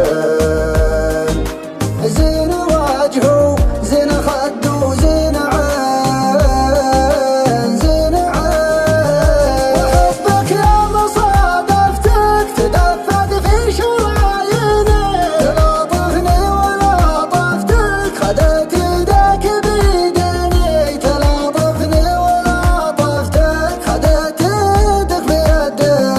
والحسين زين وجهه زين خده زين عين زين عين وحبك يا مصادفتك تدفق في شراييني تلاطفني ولطفتك خدت يدك بيديني تلاطفني ولطفتك خدت يدك بيديني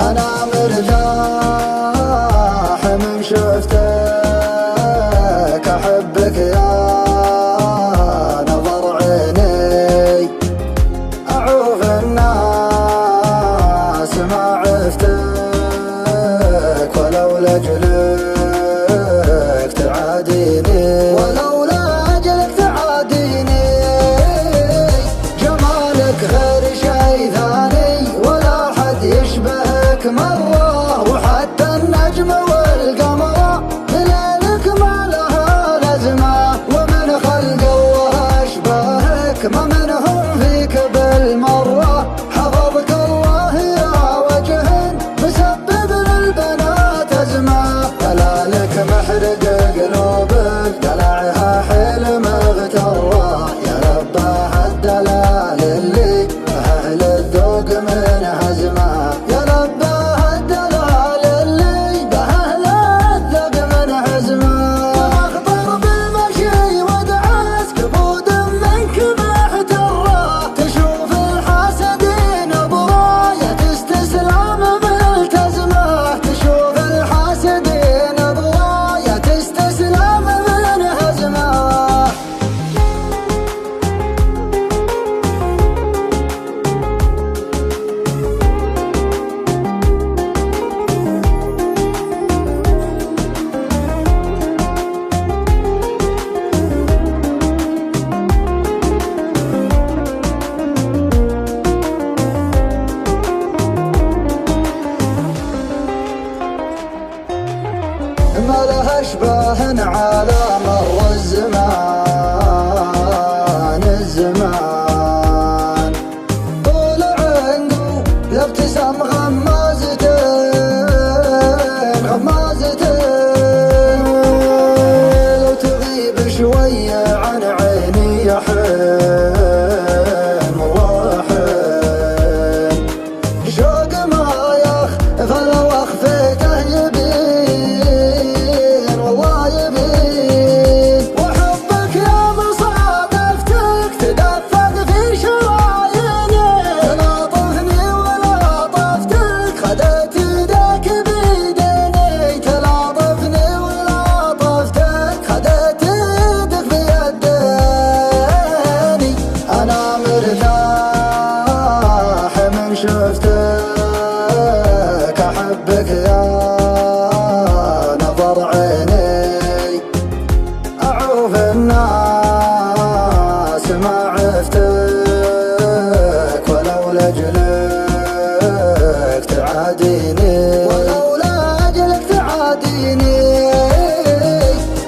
أنا مرتاح من شفتك أحبك يا نظر عيني أعوف الناس ما عفتك ولو لأجلك تعاديني ولولا أجلك تعاديني جمالك غير شي ثاني ولا حد يشبهك مرة وحتى النجم والقمر بليلك ما لها لازمة ومن خلق الله أشباهك ما منهم فيك بالمرة حفظك الله يا وجه مسبب للبنات أزمة دلالك محرق قلوبك دلعها حيل مغترة يا رباه الدلال اللي أهل الذوق من هزمه يا رباه الدلال اللي بأهل الذوق من هزمه أخطر بالمشي ودعس كبود منك محترة تشوف الحاسدين براية استسلام ملتزمة تشوف الحاسدين براية استسلام من هزمه ما لها اشباه على مر الزمان طول عنده الابتسام غمازتين لو تغيب شوية عن عيني يا حين والله حين شوق ما يخفى لو اخفيته يبين والله يبين وحبك يا مصادفتك تدفق في شراييني تلاطفني ولطفتك خدت يدك بيديني تلاطفني ولطفتك خدت يدك بيديني أنا مرتاح من شفتك أحبك يا نظر عيني أعوف الناس ما عفتك ولو لأجلك تعاديني ولولا أجلك تعاديني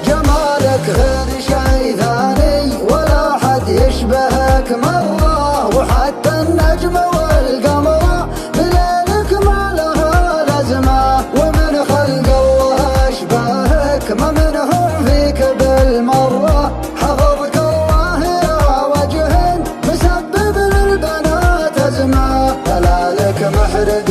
جمالك غير شي ثاني ولا حد يشبهك مرة وحتى النجم والقمر بليلك ما لها لازمة ومن خلق الله أشباهك ما منهم فيك بالمرة حفظك الله يا وجه مسبب للبنات أزمة دلالك محرق